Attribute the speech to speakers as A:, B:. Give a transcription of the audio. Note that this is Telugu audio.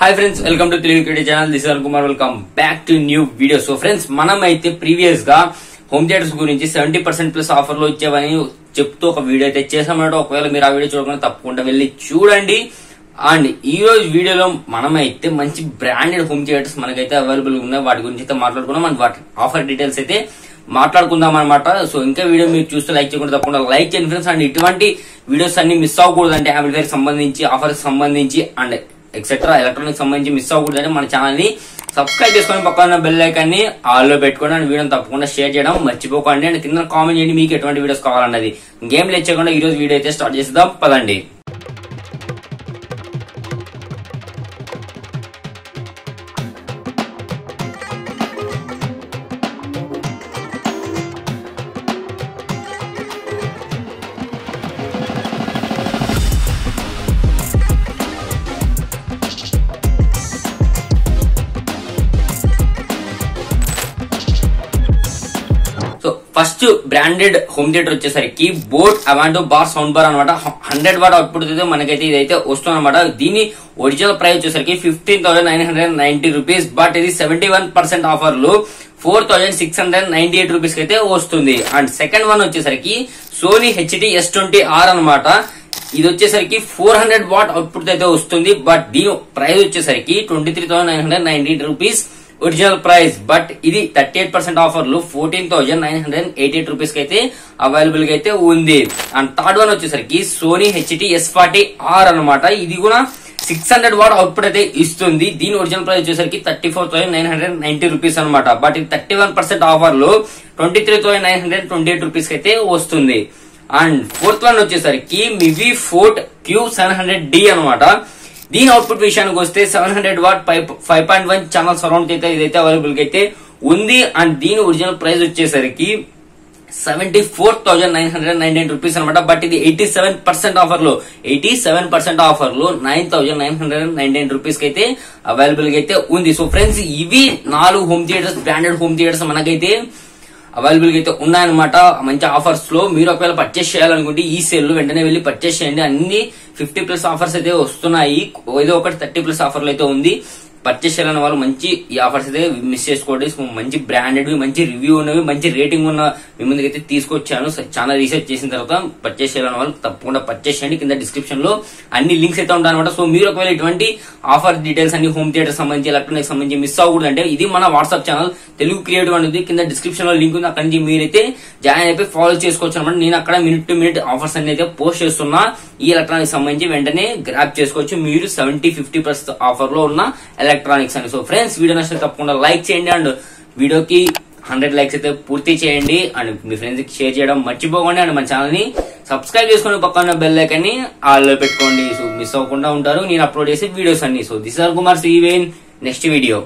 A: Hi friends, welcome to Telugu Creative Channel. This is Arun Kumar. Welcome back to new video. So friends, మనం అయితే ప్రీవియస్ గా హోమ్ థియేటర్స్ గురించి 70% ప్లస్ ఆఫర్ లో ఇచ్చేవని చెప్తూ ఒక వీడియో అయితే చేసామన్నమాట. ఒకవేళ మీరు ఆ వీడియో చూడకుండా తప్పకుండా వెళ్ళి చూడండి. అండ్ ఈ రోజు వీడియోలో మనమైతే మంచి బ్రాండెడ్ హోమ్ థియేటర్స్ మనకైతే అవైలబుల్ ఉన్నాయి. వాటి గురించి అయితే మాట్లాడుకున్నాం అండ్ వాటి ఆఫర్ డీటెయిల్స్ అయితే మాట్లాడుకుందాం అనమాట. సో ఇంకా వీడియో మీరు చూస్తే లైక్ చేయకుండా తప్పకుండా లైక్ చేయండి ఫ్రెండ్స్. అండ్ ఇటువంటి వీడియోస్ అన్ని మిస్ అవ్వకూడదు అంటే యాంప్లిఫైర్ సంబంధించి ఆఫర్స్ సంబంధించి అండ్ ఎక్సెట్రా ఎలక్ట్రానిక్ సంబంధించి మిస్ అవ్వకూడదని మన ఛానల్ ని సబ్స్క్రైబ్ చేసుకొని పక్కన బెల్ ఐకాన్ ని ఆల్ లో పెట్టుకోండి అండ్ వీడియోని తప్పకుండా షేర్ చేయడం మర్చిపోకండి. అండ్ కింద కామెంట్ చేయండి మీకు ఎటువంటి వీడియోస్ కావాలన్నది. గేమ్ లేచకుండా ఈ రోజు వీడియో అయితే స్టార్ట్ చేద్దాం పదండి. ఫస్ట్ బ్రాండెడ్ హోమ్ థియేటర్ వచ్చేసరికి బోట్ అవాండో బార్ సౌండ్ బార్ అనమాట. 100 వాట్ అవుట్పుట్ అయితే మనకైతే ఇదైతే వస్తుంది అనమాట. దీని ఒరిజినల్ ప్రైస్ వచ్చేసరికి 15,990 రూపీస్. బట్ ఇది 71% ఆఫర్ లో 4,698 రూపీస్ కి అయితే వస్తుంది. అండ్ సెకండ్ వన్ వచ్చేసరికి సోనీ హెచ్డి S20R అనమాట. ఇది వచ్చేసరికి 400 వాట్ అవుట్పుట్ అయితే వస్తుంది. బట్ దీని ప్రైస్ వచ్చేసరికి 23,998 రూపీస్ ఒరిజినల్ ప్రైస్. బట్ ఇది 38% ఆఫర్ లో 14,988 రూపీస్ కి అయితే అవైలబుల్ గా అయితే ఉంది. అండ్ థర్డ్ వన్ వచ్చేసరికి సోనీ హెచ్డి S40R అనమాట. ఇది కూడా 600 వాట్ అవుట్పుట్ అయితే ఇస్తుంది. దీని ఒరిజినల్ ప్రైస్ వచ్చేసరికి 34,990 రూపీస్ అనమాట. బట్ ఇది 31% ఆఫర్ లో 23,928 రూపీస్ కి అయితే వస్తుంది. అండ్ ఫోర్త్ వన్ వచ్చేసరికి మివి ఫోర్ట్ Q700D అనమాట. దీని అవుట్పుట్ విషయానికి వస్తే 700 వాట్ 5.1 ఛానల్ సరౌండ్ అయితే ఇదైతే అవైలబుల్ గా అయితే ఉంది. అండ్ దీని ఒరిజినల్ ప్రైస్ వచ్చేసరికి 74,999 రూపీస్ అనమాట. బట్ ఇది 87% ఆఫర్ లో 9,999 రూపీస్ కి అయితే అవైలబుల్ గా అయితే ఉంది. సో ఫ్రెండ్స్, ఇవి 4 home theatres, branded home theatres మనకైతే అవైలబుల్ గా అయితే ఉన్నాయన్నమాట. మంచి ఆఫర్స్ లో మీరు ఒకవేళ పర్చేస్ చేయాలనుకుంటే ఈ సేల్ లో వెంటనే వెళ్లి పర్చేస్ చేయండి. అన్ని 50+ ఆఫర్స్ అయితే వస్తున్నాయి. ఏదో ఒకటి 30+ ఆఫర్లు అయితే ఉంది. పర్చేస్ చేయాలని వాళ్ళు మంచి ఈ ఆఫర్స్ అయితే మిస్ చేసుకోండి. మంచి బ్రాండెడ్, మంచి రివ్యూ ఉన్నవి, మంచి రేటింగ్ ఉన్న మీ ముందుకైతే తీసుకొచ్చాను. చాలా రీసెర్చ్ చేసిన తర్వాత పర్చేస్ చేయాలని వాళ్ళు తప్పకుండా పర్చేస్ చేయండి. కింద డిస్క్రిప్షన్ లో అన్ని లింక్స్ అయితే ఉంటాయి అనమాట. సో మీరు ఒకవేళ ఇటువంటి ఆఫర్ డీటెయిల్స్ అన్ని హోమ్ థియేటర్ సంబంధించి, ఎలక్ట్రానిక్ సంబంధించి మిస్ అవ్వకూడదు అంటే ఇది మన వాట్సాప్ ఛానల్ తెలుగు క్రియేటివ్ అనేది కింద డిస్క్రిప్షన్ లో లింక్ ఉంది. అక్కడి నుంచి మీరైతే జాయిన్ అయిపోయి ఫాలో చేసుకోవచ్చు అనమాట. నేను అక్కడ మినిట్ టు మినిట్ ఆఫర్స్ అన్ని అయితే పోస్ట్ చేస్తున్నా. ఈ ఎలక్ట్రానిక్ సంబంధించి వెంటనే గ్రాప్ చేసుకోవచ్చు మీరు 70-50+ ఆఫర్ లో ఉన్న ఎలక్ట్రానిక్స్ అని. సో ఫ్రెండ్స్, వీడియో నచ్చితే తప్పకుండా లైక్ చేయండి అండ్ వీడియోకి 100 లైక్స్ అయితే పూర్తి చేయండి అండ్ మీ ఫ్రెండ్స్ కి షేర్ చేయడం మర్చిపోకండి. అండ్ మన ఛానల్ ని సబ్స్క్రైబ్ చేసుకుని పక్కన బెల్ ఐకాన్ ని ఆల్ లో పెట్టుకోండి. సో మిస్ అవ్వకుండా ఉంటారు నేను అప్లోడ్ చేసే వీడియోస్ అన్ని. So this R Kumar, see you in next video.